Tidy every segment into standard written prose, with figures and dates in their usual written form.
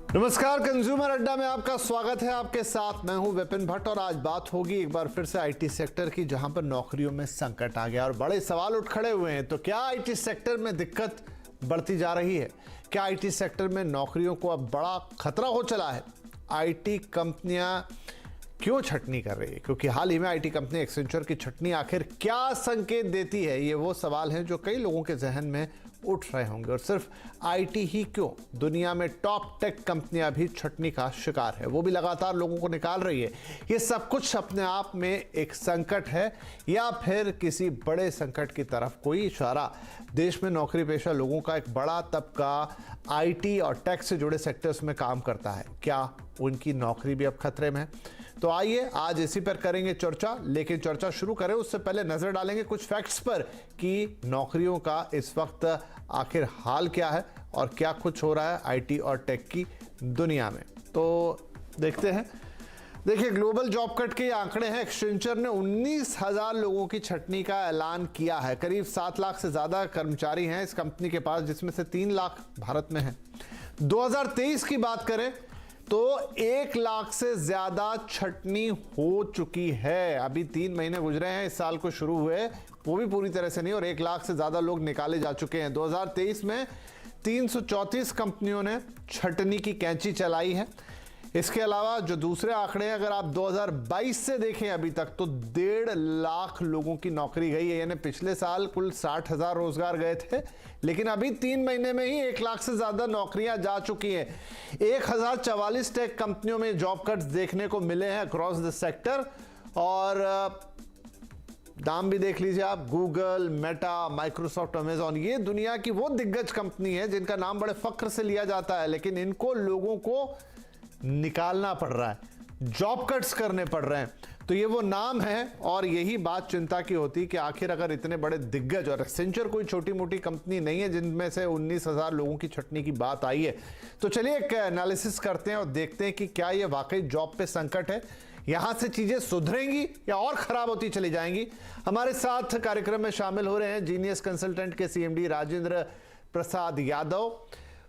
नमस्कार, कंज्यूमर अड्डा में आपका स्वागत है। आपके साथ मैं हूं विपिन भट्ट और आज बात होगी एक बार फिर से आईटी सेक्टर की, जहां पर नौकरियों में संकट आ गया और बड़े सवाल उठ खड़े हुए हैं। तो क्या आईटी सेक्टर में दिक्कत बढ़ती जा रही है? क्या आईटी सेक्टर में नौकरियों को अब बड़ा खतरा हो चला है? आईटी कंपनियां क्यों छटनी कर रही है? क्योंकि हाल ही में आईटी कंपनी एक्सेंचर की छटनी आखिर क्या संकेत देती है? ये वो सवाल हैं जो कई लोगों के जहन में उठ रहे होंगे। और सिर्फ आईटी ही क्यों, दुनिया में टॉप टेक कंपनियां भी छटनी का शिकार है, वो भी लगातार लोगों को निकाल रही है। ये सब कुछ अपने आप में एक संकट है या फिर किसी बड़े संकट की तरफ कोई इशारा? देश में नौकरी पेशा लोगों का एक बड़ा तबका आईटी और टेक से जुड़े सेक्टर्स में काम करता है, क्या उनकी नौकरी भी अब खतरे में है? तो आइए आज इसी पर करेंगे चर्चा। लेकिन चर्चा शुरू करें उससे पहले नजर डालेंगे कुछ फैक्ट्स पर कि नौकरियों का इस वक्त आखिर हाल क्या है और क्या कुछ हो रहा है आईटी और टेक की दुनिया में। तो देखते हैं। देखिए, ग्लोबल जॉब कट के आंकड़े हैं। एक्सेंचर ने 19,000 लोगों की छटनी का ऐलान किया है। करीब 7 लाख से ज्यादा कर्मचारी हैं इस कंपनी के पास, जिसमें से 3 लाख भारत में हैं। 2023 की बात करें तो 1 लाख से ज्यादा छटनी हो चुकी है। अभी 3 महीने गुजरे हैं इस साल को शुरू हुए, वो भी पूरी तरह से नहीं, और 1 लाख से ज्यादा लोग निकाले जा चुके हैं। 2023 में 334 कंपनियों ने छटनी की कैंची चलाई है। इसके अलावा जो दूसरे आंकड़े हैं, अगर आप 2022 से देखें अभी तक, तो 1.5 लाख लोगों की नौकरी गई है। यानी पिछले साल कुल 60,000 रोजगार गए थे, लेकिन अभी 3 महीने में ही 1 लाख से ज्यादा नौकरियां जा चुकी हैं। 1044 टेक कंपनियों में जॉब कट्स देखने को मिले हैं अक्रॉस द सेक्टर। और दाम भी देख लीजिए आप, गूगल, मेटा, माइक्रोसॉफ्ट, अमेजॉन, ये दुनिया की वो दिग्गज कंपनी है जिनका नाम बड़े फख्र से लिया जाता है, लेकिन इनको लोगों को निकालना पड़ रहा है, जॉब कट्स करने पड़ रहे हैं। तो ये वो नाम है और यही बात चिंता की होती कि आखिर अगर इतने बड़े दिग्गज, और एक्सेंचर कोई छोटी मोटी कंपनी नहीं है जिनमें से 19,000 लोगों की छटनी की बात आई है। तो चलिए एक एनालिसिस करते हैं और देखते हैं कि क्या ये वाकई जॉब पे संकट है, यहां से चीजें सुधरेंगी या और खराब होती चली जाएंगी। हमारे साथ कार्यक्रम में शामिल हो रहे हैं जीनियस कंसल्टेंट के सीएमडी राजेंद्र प्रसाद यादव,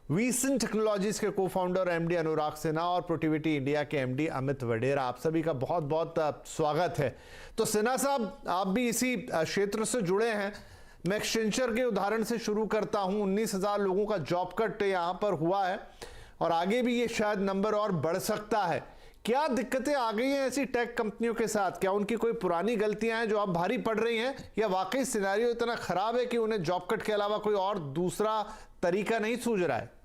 वीसन टेक्नोलॉजीज के को-फाउंडर एमडी अनुराग सिन्हा और प्रोटिविटी इंडिया के एमडी अमित वडेरा। आप सभी का बहुत बहुत स्वागत है। तो सिन्हा साहब, आप भी इसी क्षेत्र से जुड़े हैं। मैं एक्सेंचर के उदाहरण से शुरू करता हूं। 19,000 लोगों का जॉब कट यहां पर हुआ है और आगे भी ये शायद नंबर और बढ़ सकता है। क्या दिक्कतें आ गई हैं ऐसी टेक कंपनियों के साथ? क्या उनकी कोई पुरानी गलतियां हैं जो अब भारी पड़ रही हैं, या वाकई सिनेरियो इतना खराब है कि उन्हें जॉब कट के अलावा कोई और दूसरा तरीका नहीं सूझ रहा है?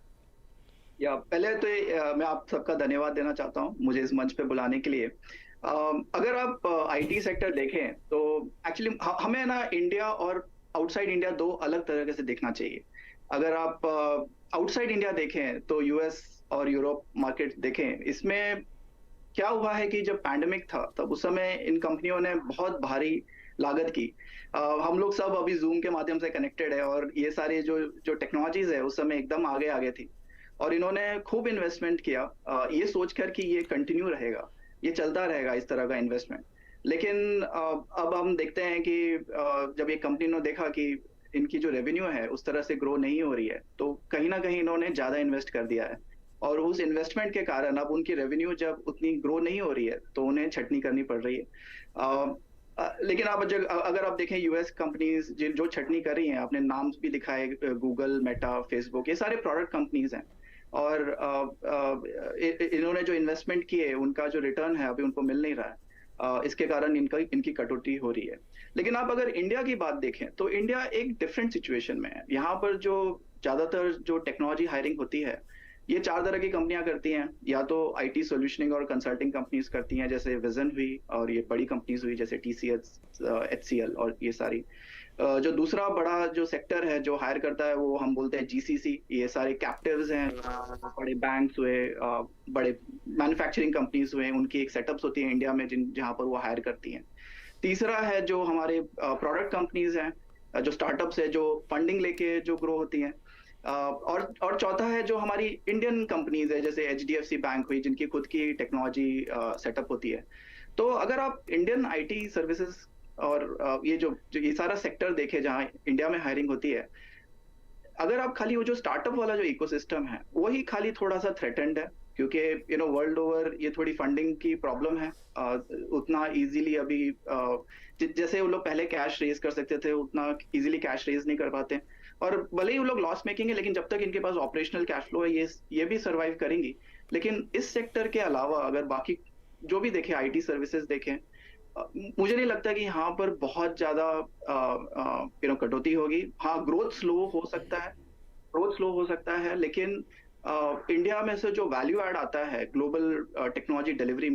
पहले तो मैं आप सबका धन्यवाद देना चाहता हूं मुझे इस मंच पे बुलाने के लिए। अगर आप आईटी सेक्टर देखें तो एक्चुअली हमें ना इंडिया और आउटसाइड इंडिया 2 अलग तरीके से देखना चाहिए। अगर आप आउटसाइड इंडिया देखें तो यूएस और यूरोप मार्केट देखें, इसमें क्या हुआ है कि जब पैंडेमिक था तब उस समय इन कंपनियों ने बहुत भारी लागत की। हम लोग सब अभी जूम के माध्यम से कनेक्टेड है और ये सारी जो टेक्नोलॉजीज है उस समय एकदम आगे आगे थी और इन्होंने खूब इन्वेस्टमेंट किया, ये सोचकर कि ये कंटिन्यू रहेगा, ये चलता रहेगा इस तरह का इन्वेस्टमेंट। लेकिन अब हम देखते हैं कि जब ये कंपनी ने देखा कि इनकी जो रेवेन्यू है उस तरह से ग्रो नहीं हो रही है, तो कहीं ना कहीं इन्होंने ज्यादा इन्वेस्ट कर दिया है और उस इन्वेस्टमेंट के कारण अब उनकी रेवेन्यू जब उतनी ग्रो नहीं हो रही है तो उन्हें छटनी करनी पड़ रही है। लेकिन आप अगर आप देखें यूएस कंपनीज जो छटनी कर रही हैं, आपने नाम भी लिखा है, गूगल, मेटा, फेसबुक, ये सारे प्रोडक्ट कंपनीज हैं और इन्होंने जो इन्वेस्टमेंट किए उनका जो रिटर्न है अभी उनको मिल नहीं रहा है। इसके कारण इनकी कटौती हो रही है। लेकिन आप अगर इंडिया की बात देखें तो इंडिया एक डिफरेंट सिचुएशन में है। यहाँ पर जो ज्यादातर जो टेक्नोलॉजी हायरिंग होती है ये 4 तरह की कंपनियां करती हैं। या तो आईटी सोल्यूशनिंग और कंसल्टिंग कंपनीज करती हैं, जैसे विजन हुई, और ये बड़ी कंपनीज हुई जैसे टीसीएस, एचसीएल और ये सारी। जो दूसरा बड़ा जो सेक्टर है जो हायर करता है वो हम बोलते हैं जीसीसी। ये सारे कैप्टिव्स हैं, बड़े बैंक्स हुए, बड़े मैन्युफैक्चरिंग कंपनीज हुए, उनकी एक सेटअप्स होती है इंडिया में जहां पर वो हायर करती हैं। तीसरा है जो हमारे प्रोडक्ट कंपनीज हैं, जो स्टार्टअप्स है, जो फंडिंग लेके जो ग्रो होती हैं। और चौथा है जो हमारी इंडियन कंपनीज है, जैसे एचडीएफसी बैंक हुई, जिनकी खुद की टेक्नोलॉजी सेटअप होती है। तो अगर आप इंडियन आईटी सर्विसेज और ये सारा सेक्टर देखे जहां इंडिया में हायरिंग होती है, अगर आप खाली वो जो स्टार्टअप वाला जो इकोसिस्टम है वही खाली थोड़ा सा थ्रेटेंड है, क्योंकि वर्ल्ड ओवर ये थोड़ी फंडिंग की प्रॉब्लम है। उतना इजीली अभी जैसे वो लोग पहले कैश रेज कर सकते थे, उतना इजीली कैश रेज नहीं कर पाते। और भले ही वो लोग लॉस मेकिंग है, लेकिन जब तक इनके पास ऑपरेशनल कैश फ्लो है, ये भी सर्वाइव करेंगी। लेकिन इस सेक्टर के अलावा अगर बाकी जो भी देखें, आईटी सर्विसेज देखें, मुझे नहीं लगता कि यहाँ पर बहुत ज्यादा कटौती होगी। हाँ, ग्रोथ स्लो हो सकता है, लेकिन इंडिया में से जो वैल्यू ऐड आता है ग्लोबल टेक्नोलॉजी डिलीवरी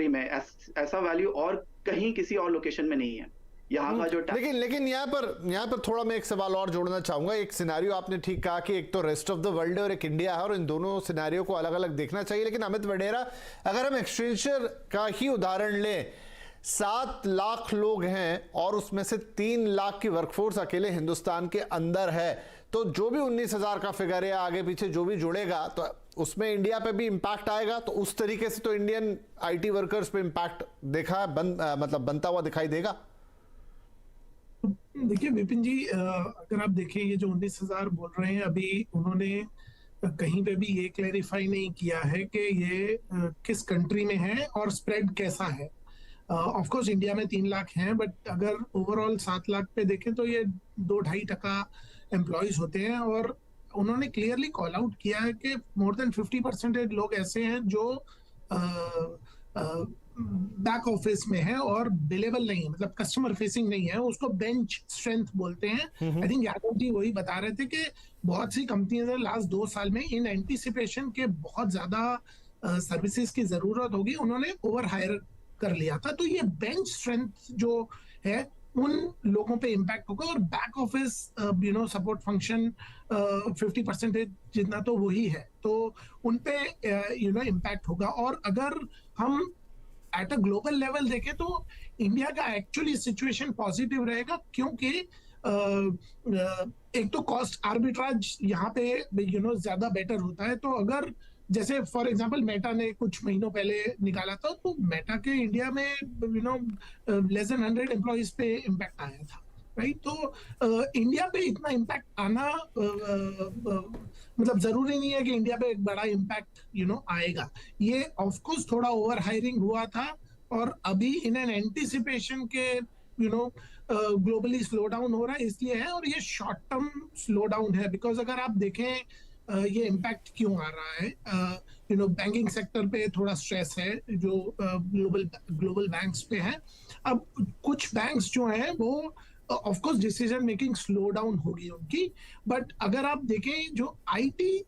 में ऐसा वैल्यू और कहीं किसी और लोकेशन में नहीं है। यहाँ का जो लेकिन यहाँ पर थोड़ा मैं एक सवाल और जोड़ना चाहूंगा। एक सिनेरियो आपने ठीक कहा कि एक तो रेस्ट ऑफ द वर्ल्ड है और एक इंडिया है, और इन दोनों सिनेरियो को अलग अलग देखना चाहिए। लेकिन अमित वडेरा, अगर हम एक्सचेंजर का ही उदाहरण लें, 7 लाख लोग हैं और उसमें से 3 लाख की वर्कफोर्स अकेले हिंदुस्तान के अंदर है, तो जो भी 19,000 का फिगर है आगे पीछे जो भी जुड़ेगा, तो उसमें इंडिया पे भी इंपैक्ट आएगा। तो उस तरीके से तो इंडियन आईटी वर्कर्स पे इंपैक्ट बनता हुआ दिखाई देगा। देखिए विपिन जी, अगर आप देखें ये जो 19,000 बोल रहे हैं, अभी उन्होंने कहीं पे भी ये क्लैरिफाई नहीं किया है कि ये किस कंट्री में है और स्प्रेड कैसा है। ऑफ कोर्स इंडिया में 3 लाख हैं, बट अगर ओवरऑल 7 लाख पे देखें तो ये 2-2.5% एम्प्लॉयज होते हैं। और उन्होंने क्लियरली कॉल आउट किया है कि मोर देन 50% लोग ऐसे हैं जो बैक ऑफिस में है और बिलेबल नहीं है, मतलब कस्टमर फेसिंग नहीं है, उसको बेंच स्ट्रेंथ बोलते हैं। आई थिंक यादव जी वही बता रहे थे कि बहुत सी कंपनीज ने लास्ट 2 साल में इन एंटीसिपेशन के बहुत ज्यादा सर्विसेज की जरूरत होगी, उन्होंने ओवर हायर कर लिया था। तो ये बेंच स्ट्रेंथ जो है उन लोगों पे इम्पैक्ट होगा, और बैक ऑफिस सपोर्ट फंक्शन 50% जितना तो वही है, तो उन पे इम्पैक्ट होगा। और अगर हम एट अ ग्लोबल लेवल देखें तो इंडिया का एक्चुअली सिचुएशन पॉजिटिव रहेगा, क्योंकि एक तो कॉस्ट आर्बिट्राज यहाँ पे ज्यादा बेटर होता है। तो अगर जैसे फॉर एग्जांपल मेटा ने कुछ महीनों पहले निकाला था, तो मेटा के इंडिया में लेस देन 100 एम्प्लॉइज पे इम्पैक्ट आया था, राइट। तो इंडिया पे इतना इम्पैक्ट आना मतलब जरूरी नहीं है कि इंडिया पे एक बड़ा इम्पैक्ट आएगा। ये ऑफ कोर्स थोड़ा ओवर हायरिंग हुआ था, और अभी इन एन एंटीसिपेशन के ग्लोबली स्लो डाउन हो रहा है, इसलिए है। और ये शॉर्ट टर्म स्लो डाउन है, बिकॉज अगर आप देखें ये इम्पैक्ट क्यों आ रहा है, बैंकिंग सेक्टर पे थोड़ा स्ट्रेस है जो ग्लोबल बैंक्स पे है। अब कुछ बैंक्स जो हैं वो of course decision making slow down होगी उनकी, बट अगर आप देखें जो आईटी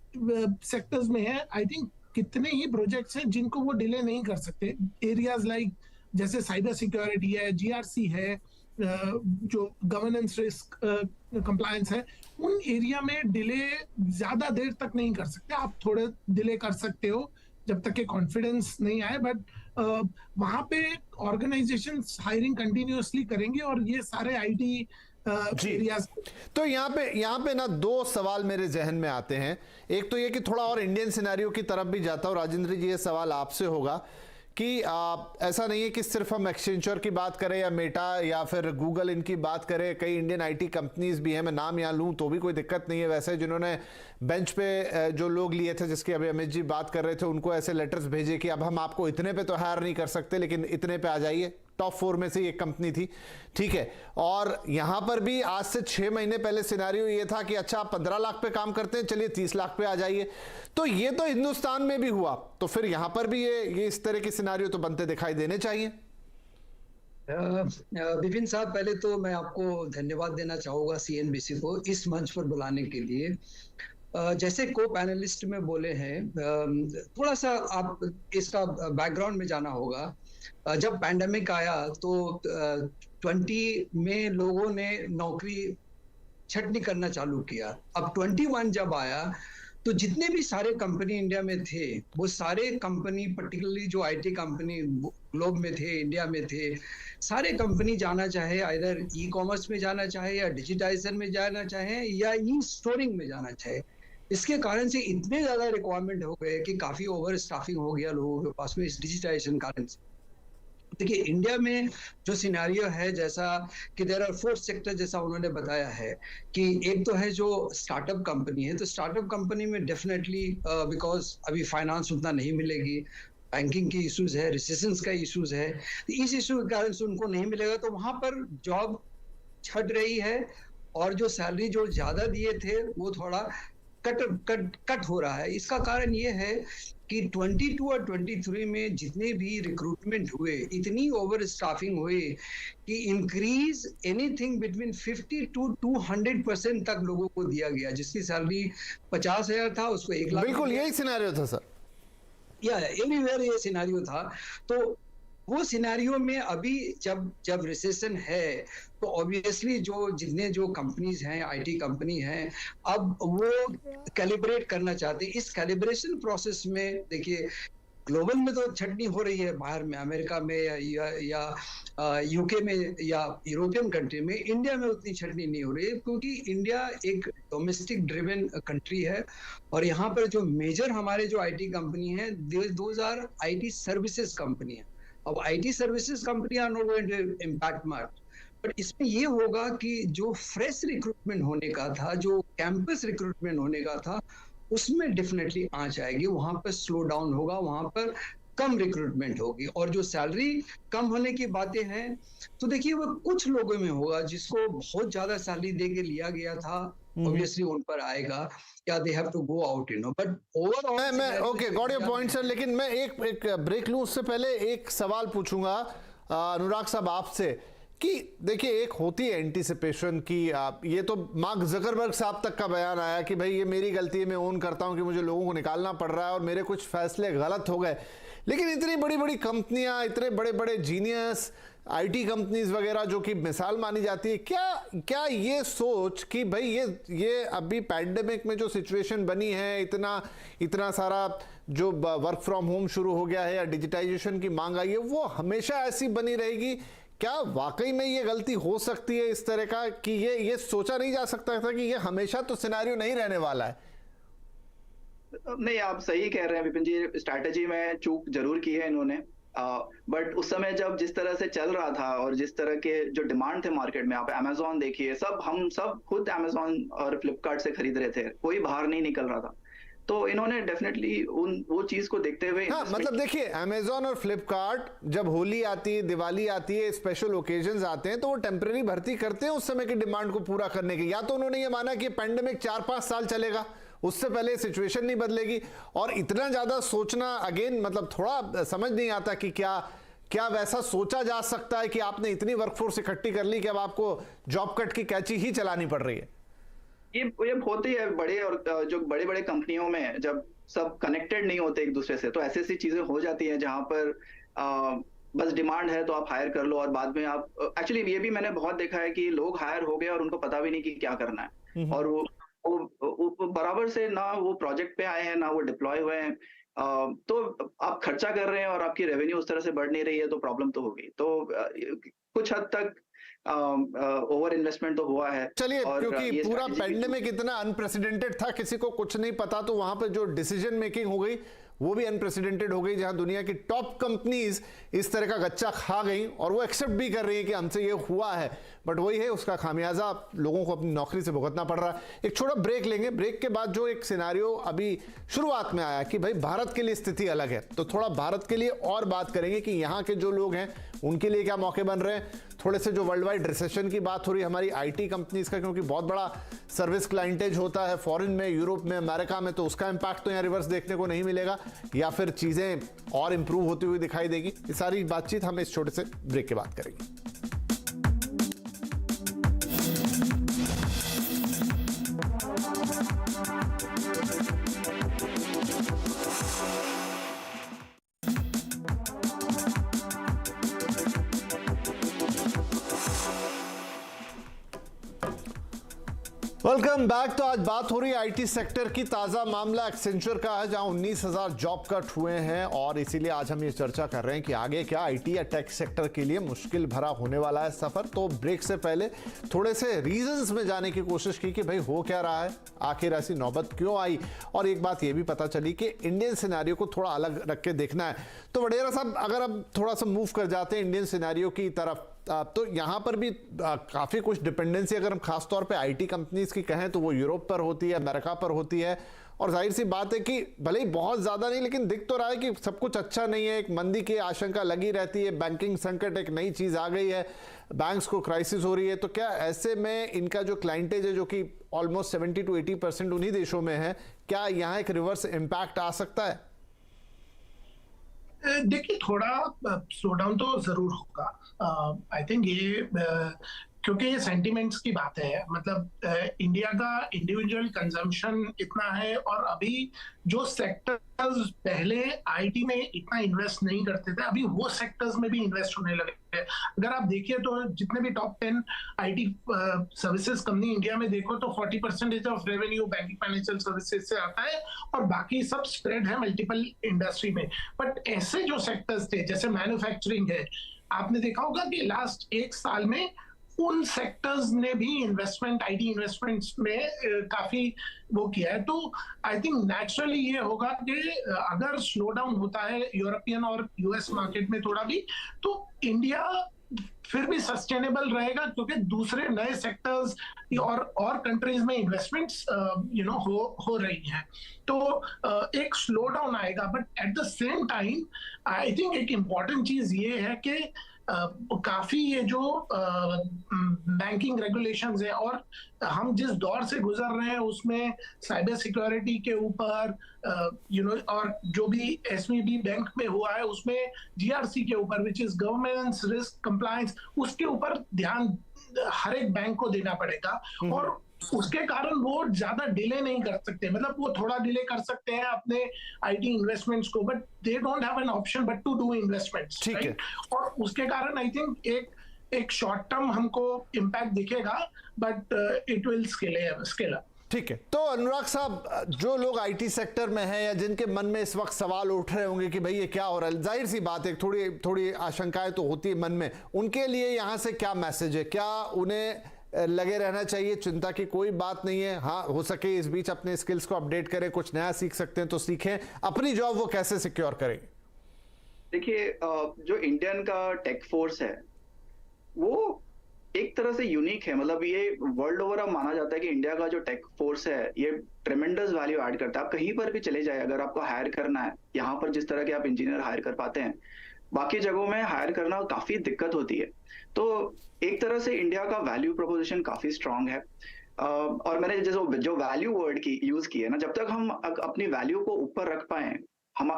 सेक्टर्स में है, आई थिंक कितने ही प्रोजेक्ट्स हैं जिनको वो डिले नहीं कर सकते। एरियाज लाइक जैसे साइबर सिक्योरिटी है, जीआरसी है, जो गवर्नेंस रिस्क कंप्लायंस है, उन एरिया में डिले ज्यादा देर तक नहीं कर सकते। आप थोड़े डिले कर सकते हो जब तक कि कॉन्फिडेंस नहीं आए, बट वहां पे ऑर्गेनाइजेशंस हायरिंग कंटिन्यूअसली करेंगे, और ये सारे आईटी एरियाज। तो यहाँ पे ना 2 सवाल मेरे जहन में आते हैं। एक तो ये कि थोड़ा और इंडियन सिनेरियो की तरफ भी जाता हूँ। राजेंद्र जी, ये सवाल आपसे होगा कि ऐसा नहीं है कि सिर्फ हम एक्सचेंजर की बात करें या मेटा या फिर गूगल इनकी बात करें, कई इंडियन आईटी कंपनीज भी हैं, मैं नाम यहाँ लूँ तो भी कोई दिक्कत नहीं है। वैसे जिन्होंने बेंच पे जो लोग लिए थे, जिसके अभी अमित जी बात कर रहे थे, उनको ऐसे लेटर्स भेजे कि अब हम आपको इतने पे तो हायर नहीं कर सकते, लेकिन इतने पे आ जाइए। टॉप 4 में से एक कंपनी थी, ठीक है। और यहां पर भी आज से 6 महीने पहले सिनेरियो ये था कि अच्छा आप 15 लाख पे काम करते हैं, चलिए 30 लाख पे आ जाइए। तो ये तो हिंदुस्तान में भी हुआ, तो फिर यहां पर भी ये इस तरह के सिनेरियो तो बनते दिखाई देने चाहिए। विपिन साहब, पहले तो मैं आपको धन्यवाद देना चाहूंगा सीएनबीसी को इस मंच पर बुलाने के लिए। जैसे को पैनलिस्ट में बोले हैं, थोड़ा सा आप इसका बैकग्राउंड में जाना होगा। जब पैंडेमिक आया तो 20 में लोगों ने नौकरी छटनी करना चालू किया। अब 21 जब आया तो जितने भी सारे कंपनी इंडिया में थे, वो सारे कंपनी, पर्टिकुलरली जो आईटी कंपनी ग्लोब में थे, इंडिया में थे, सारे कंपनी जाना चाहे आइदर ई कॉमर्स में जाना चाहे, या डिजिटाइजेशन में जाना चाहे, या ई स्टोरिंग में जाना चाहे। इसके कारण से इतने ज्यादा रिक्वायरमेंट हो गए कि काफी ओवर स्टाफिंग हो गया लोगों के पास में इस डिजिटाइजेशन कारण से। देखिए इंडिया में जो सिनेरियो है, जैसा कि देयर आर 4 सेक्टर, जैसा उन्होंने बताया है कि एक तो है जो स्टार्टअप कंपनी है, तो स्टार्टअप कंपनी में डेफिनेटली बिकॉज अभी फाइनेंस उतना नहीं मिलेगी, बैंकिंग की इश्यूज है, रिसेशंस का इश्यूज है, तो इस इशू के कारण से उनको नहीं मिलेगा, तो वहां पर जॉब छट रही है और जो सैलरी जो ज्यादा दिए थे वो थोड़ा कट हो रहा है। इसका कारण ये है कि 22 और 23 में जितने भी रिक्रूटमेंट हुए, इतनी ओवर स्टाफिंग हुई कि इंक्रीज एनीथिंग बिटवीन 50 to 200% तक लोगों को दिया गया। जिसकी सैलरी 50,000 था उसको 1 लाख। बिल्कुल यही सिनेरियो था सर। या एवरीवेयर ये सिनेरियो था। तो वो सिनेरियो में अभी जब रिसेशन है तो ऑब्वियसली जो जितने जो कंपनीज हैं, आईटी कंपनी हैं, अब वो कैलिब्रेट करना चाहते हैं। इस कैलिब्रेशन प्रोसेस में देखिए ग्लोबल में तो छटनी हो रही है, बाहर में अमेरिका में या यूके में या यूरोपियन कंट्री में, इंडिया में उतनी छटनी नहीं हो रही है क्योंकि इंडिया एक डोमेस्टिक ड्रिवन कंट्री है और यहाँ पर जो मेजर हमारे जो आईटी कंपनी है, those are IT services company है। अब IT services company are not going to impact much, but इसमें ये होगा कि जो फ्रेश रिक्रूटमेंट होने का था, जो कैंपस रिक्रूटमेंट होने का था, उसमें डेफिनेटली आंच आएगी, वहां पर स्लो डाउन होगा, वहां पर कम रिक्रूटमेंट होगी। और जो सैलरी कम होने की बातें हैं तो देखिए वो कुछ लोगों में होगा जिसको बहुत ज्यादा सैलरी दे के लिया गया था, ऑब्वियसली उन पर आएगा या they have to go out, you know, but overall मैं okay got your point sir. लेकिन मैं एक ब्रेक लूं उससे पहले एक सवाल पूछूंगा अनुराग साहब आपसे कि देखिए एक होती है एंटीसिपेशन की, ये तो मार्क जकरबर्ग साहब तक का बयान आया कि भाई ये मेरी गलती है, मैं ओन करता हूं कि मुझे लोगों को निकालना पड़ रहा है और मेरे कुछ फैसले गलत हो गए। लेकिन इतनी बड़ी बड़ी कंपनियां, इतने बड़े बड़े जीनियस आईटी कंपनीज वगैरह जो कि मिसाल मानी जाती है, क्या ये सोच कि भाई ये अभी पैंडेमिक में जो सिचुएशन बनी है, इतना सारा जो वर्क फ्रॉम होम शुरू हो गया है या डिजिटाइजेशन की मांग आई है, वो हमेशा ऐसी बनी रहेगी? क्या वाकई में ये गलती हो सकती है इस तरह का कि ये सोचा नहीं जा सकता था कि ये हमेशा तो सिनेरियो नहीं रहने वाला है? नहीं, आप सही कह रहे हैं विपिन जी, स्ट्रैटेजी में चूक जरूर की है इन्होंने, बट उस समय जब जिस तरह से चल रहा था और जिस तरह के जो डिमांड थे मार्केट में, आप अमेजोन देखिए, हम सब खुद अमेजोन और फ्लिपकार्ट से खरीद रहे थे, कोई बाहर नहीं निकल रहा था, तो इन्होंने डेफिनेटली वो चीज को देखते हुए हाँ, मतलब देखिए अमेजोन और फ्लिपकार्ट जब होली आती है, दिवाली आती है, स्पेशल ओकेजन्स आते हैं तो वो टेम्परेरी भर्ती करते हैं उस समय की डिमांड को पूरा करने की। या तो उन्होंने ये माना कि पैंडेमिक 4-5 साल चलेगा, उससे पहले सिचुएशन नहीं बदलेगी, और इतना ज्यादा सोचना अगेन मतलब थोड़ा समझ नहीं आता कि क्या वैसा सोचा जा सकता है कि आपने इतनी वर्कफोर्स इकट्ठी कर ली कि अब आपको जॉब कट की कैची ही चलानी पड़ रही है। ये होती है बड़े और जो बड़े बड़े कंपनियों में, जब सब कनेक्टेड नहीं होते एक दूसरे से, तो ऐसी ऐसी चीजें हो जाती हैं जहां पर बस डिमांड है तो आप हायर कर लो और बाद में आप एक्चुअली ये भी मैंने बहुत देखा है कि लोग हायर हो गए और उनको पता भी नहीं कि क्या करना है, और वो बराबर से ना वो प्रोजेक्ट पे आए हैं ना वो डिप्लॉय हुए हैं, तो आप खर्चा कर रहे हैं और आपकी रेवेन्यू उस तरह से बढ़ नहीं रही है, तो प्रॉब्लम तो होगी। तो कुछ हद तक ओवर इन्वेस्टमेंट तो हुआ है। चलिए, क्योंकि पूरा पैंडेमिक इतना अनप्रेसिडेंटेड था, किसी को कुछ नहीं पता, तो वहां पर जो डिसीजन मेकिंग हो गई वो भी अनप्रेसिडेंटेड हो गई, जहां दुनिया की टॉप कंपनीज इस तरह का गच्चा खा गई और वो एक्सेप्ट भी कर रही है कि हमसे ये हुआ है, बट वही है उसका खामियाजा लोगों को अपनी नौकरी से भुगतना पड़ रहा है। एक छोटा ब्रेक लेंगे, ब्रेक के बाद जो एक सिनेरियो अभी शुरुआत में आया कि भाई भारत के लिए स्थिति अलग है, तो थोड़ा भारत के लिए और बात करेंगे कि यहाँ के जो लोग हैं उनके लिए क्या मौके बन रहे हैं। थोड़े से जो वर्ल्ड वाइड रिसेशन की बात हो रही है हमारी आईटी कंपनीज का, क्योंकि बहुत बड़ा सर्विस क्लाइंटेज होता है फॉरेन में, यूरोप में, अमेरिका में, तो उसका इंपैक्ट तो यहाँ रिवर्स देखने को नहीं मिलेगा, या फिर चीजें और इंप्रूव होती हुई दिखाई देगी। ये सारी बातचीत हम इस छोटे से ब्रेक के बाद करेंगे। Welcome back. तो आज बात हो रही है आईटी सेक्टर की। ताजा मामला एक्सेंचर का है, जहां 19,000 जॉब कट हुए हैं और इसीलिए आज हम ये चर्चा कर रहे हैं कि आगे क्या आईटी या टेक सेक्टर के लिए मुश्किल भरा होने वाला है सफर। तो ब्रेक से पहले थोड़े से रीजंस में जाने की कोशिश की कि भाई हो क्या रहा है, आखिर ऐसी नौबत क्यों आई, और एक बात ये भी पता चली कि इंडियन सिनेरियो को थोड़ा अलग रख के देखना है। तो वडेरा साहब, अगर अब थोड़ा सा मूव कर जाते हैं इंडियन सिनेरियो की तरफ, तो यहाँ पर भी काफ़ी कुछ डिपेंडेंसी अगर हम खास तौर पे आईटी कंपनीज की कहें तो वो यूरोप पर होती है, अमेरिका पर होती है। और जाहिर सी बात है कि भले ही बहुत ज़्यादा नहीं, लेकिन दिख तो रहा है कि सब कुछ अच्छा नहीं है। एक मंदी की आशंका लगी रहती है, बैंकिंग संकट एक नई चीज़ आ गई है, बैंक्स को क्राइसिस हो रही है। तो क्या ऐसे में इनका जो क्लाइंटेज है, जो कि ऑलमोस्ट 70 to 80% उन्हीं देशों में है, क्या यहाँ एक रिवर्स इम्पैक्ट आ सकता है? देखिए, थोड़ा स्लो डाउन तो जरूर होगा। आई थिंक ये क्योंकि ये सेंटिमेंट्स की बात है। मतलब इंडिया का इंडिविजुअल कंजम्पशन इतना है, और अभी जो सेक्टर्स पहले आईटी में इतना इन्वेस्ट नहीं करते थे, अभी वो सेक्टर्स में भी इन्वेस्ट होने लगे हैं। अगर आप देखिए तो जितने भी top 10 IT services company India में देखो तो 40% of revenue banking financial services से आता है, और बाकी सब स्प्रेड है मल्टीपल इंडस्ट्री में। बट ऐसे जो सेक्टर्स थे जैसे मैन्युफैक्चरिंग है, आपने देखा होगा कि लास्ट एक साल में उन सेक्टर्स ने भी इन्वेस्टमेंट, आईटी इन्वेस्टमेंट्स में काफी वो किया है। तो आई थिंक नेचुरली ये होगा कि अगर स्लो डाउन होता है यूरोपियन और यूएस मार्केट में थोड़ा भी, तो इंडिया फिर भी सस्टेनेबल रहेगा, क्योंकि दूसरे नए सेक्टर्स और कंट्रीज में इन्वेस्टमेंट्स हो रही हैं। तो एक स्लो डाउन आएगा, but at the same time I think एक इम्पॉर्टेंट चीज ये है कि काफी ये जो बैंकिंग रेगुलेशंस है और हम जिस दौर से गुजर रहे हैं उसमें साइबर सिक्योरिटी के ऊपर और जो भी एसवीबी बैंक में हुआ है उसमें जीआरसी के ऊपर, which is governance risk compliance, उसके ऊपर ध्यान हर एक बैंक को देना पड़ेगा। और उसके कारण वो ज्यादा डिले नहीं कर सकते। मतलब वो थोड़ा डिले कर सकते हैं अपने आईटी इन्वेस्टमेंट्स को, but they don't have an option but to do investments, right? और उसके कारण आई थिंक एक शॉर्ट टर्म हमको इम्पैक्ट दिखेगा, but it will scale up. ठीक है। तो अनुराग साहब, जो लोग आईटी सेक्टर में हैं या जिनके मन में इस वक्त सवाल उठ रहे होंगे कि भाई ये क्या हो रहा है, जाहिर सी बात है थोड़ी आशंकाएं तो होती है मन में, उनके लिए यहाँ से क्या मैसेज है? क्या उन्हें लगे रहना चाहिए, चिंता की कोई बात नहीं है, हाँ हो सके इस बीच अपने स्किल्स को अपडेट करें, कुछ नया सीख सकते हैं तो सीखें, अपनी जॉब वो कैसे सिक्योर करें? देखिए, जो इंडियन का टेक फोर्स है वो एक तरह से यूनिक है। मतलब ये वर्ल्ड ओवर अब माना जाता है कि इंडिया का जो टेक फोर्स है ये ट्रेमेंडस वैल्यू ऐड करता है। आप कहीं पर भी चले जाए, अगर आपको हायर करना है, यहाँ पर जिस तरह के आप इंजीनियर हायर कर पाते हैं, बाकी जगहों में हायर करना काफी दिक्कत होती है। तो एक तरह से इंडिया का वैल्यू प्रोपोजिशन काफी स्ट्रांग है। और मैंने जो वैल्यू वर्ड की यूज की है ना, जब तक हम अपनी वैल्यू को ऊपर रख पाए, हम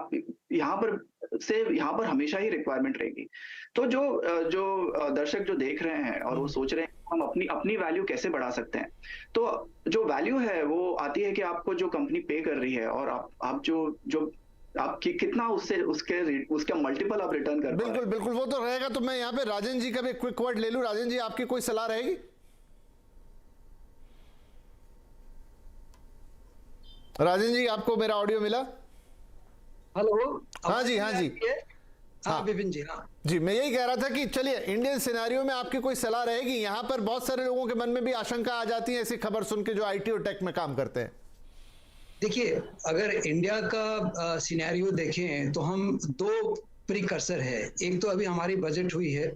यहाँ पर हमेशा ही रिक्वायरमेंट रहेगी। तो जो दर्शक जो देख रहे हैं और वो सोच रहे हैं हम अपनी वैल्यू कैसे बढ़ा सकते हैं, तो जो वैल्यू है वो आती है कि आपको जो कंपनी पे कर रही है और आप जो आप कितना उसके मल्टीपल आप रिटर्न कर बिल्कुल बिल्कुल, वो तो रहेगा। तो मैं यहाँ पे राजन जी का भी क्विक वर्ड ले लूं। राजन जी, आपकी कोई सलाह रहेगी? राजन जी, आपको मेरा ऑडियो मिला? हेलो, हाँ जी, हाँ जी, हाँ विपिन जी, हाँ जी, मैं यही कह रहा था कि चलिए इंडियन सिनेरियो में आपकी कोई सलाह रहेगी? यहाँ पर बहुत सारे लोगों के मन में भी आशंका आ जाती है ऐसी खबर सुन के जो आईटी और टेक में काम करते हैं। देखिए, अगर इंडिया का सिनेरियो देखें तो हम दो प्रीकर्सर है। एक तो अभी हमारी बजट हुई है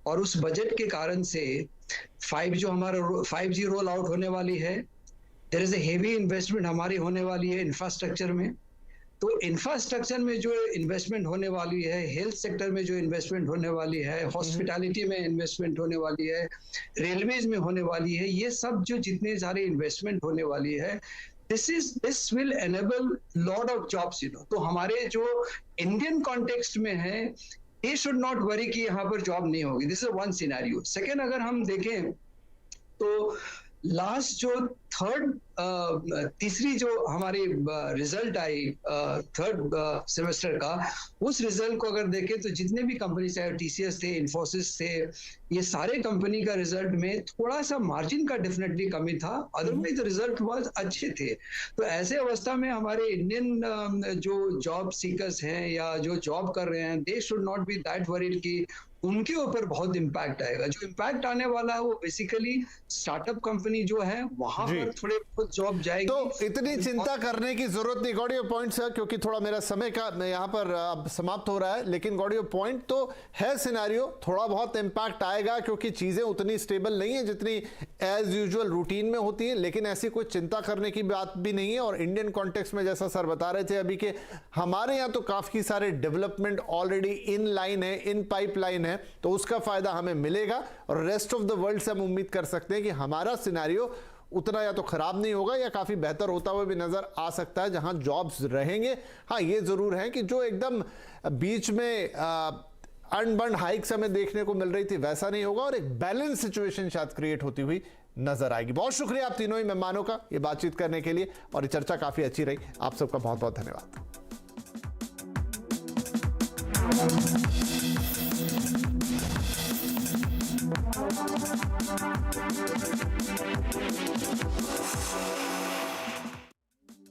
और उस बजट के कारण से 5G रोल आउट होने वाली है। There is a heavy investment हमारी होने वाली है इंफ्रास्ट्रक्चर में। तो इंफ्रास्ट्रक्चर में जो इन्वेस्टमेंट होने वाली है, हेल्थ सेक्टर में जो इन्वेस्टमेंट होने वाली है, हॉस्पिटैलिटी में इन्वेस्टमेंट होने वाली है, रेलवेज में होने वाली है, ये सब जो जितने सारे इन्वेस्टमेंट होने वाली है, this will enable lot of jobs, तो हमारे जो इंडियन कॉन्टेक्स्ट में है, they should not worry कि यहाँ पर जॉब नहीं होगी। This is one scenario. Second, अगर हम देखें तो लास्ट जो तीसरी जो हमारी रिजल्ट आई थर्ड सेमेस्टर का, उस रिजल्ट को अगर देखें तो जितने भी कंपनी, चाहे टीसीएस थे, इन्फोसिस थे, ये सारे कंपनी का रिजल्ट में थोड़ा सा मार्जिन का डेफिनेटली कमी था, अदरवाइज रिजल्ट बहुत अच्छे थे। तो ऐसे अवस्था में हमारे इंडियन जो जॉब सीकर्स हैं या जो जॉब कर रहे हैं, they should not be that worried कि उनके ऊपर बहुत इम्पैक्ट आएगा। जो इम्पैक्ट आने वाला है वो बेसिकली स्टार्टअप कंपनी जो है वहां पर थोड़े बहुत जॉब जाएगी। तो इतनी चिंता करने की जरूरत नहीं। गॉट योर पॉइंट सर, क्योंकि थोड़ा मेरा समय का यहाँ पर अब समाप्त हो रहा है, लेकिन गॉट योर पॉइंट तो है, सिनेरियो थोड़ा बहुत इम्पैक्ट आएगा क्योंकि चीजें उतनी स्टेबल नहीं है जितनी एज यूजुअल रूटीन में होती है, लेकिन ऐसी कोई चिंता करने की बात भी नहीं है। और इंडियन कॉन्टेक्स्ट में जैसा सर बता रहे थे अभी के, हमारे यहाँ तो काफी सारे डेवलपमेंट ऑलरेडी इन लाइन है, इन पाइपलाइन है, तो उसका फायदा हमें मिलेगा। और रेस्ट ऑफ द वर्ल्ड से हम उम्मीद कर सकते हैं कि हमारा सिनेरियो उतना या तो खराब नहीं होगा या काफी बेहतर होता हुआ भी नजर आ सकता है, जहां जॉब्स रहेंगे। हाँ, ये जरूर है कि जो एकदम बीच में अनबर्न हाइक्स हमें देखने को मिल रही थी वैसा नहीं होगा और एक बैलेंस सिचुएशन शायद क्रिएट होती हुई नजर आएगी। बहुत शुक्रिया आप तीनों ही मेहमानों का ये बातचीत करने के लिए, और ये चर्चा काफी अच्छी रही। आप सबका बहुत बहुत धन्यवाद।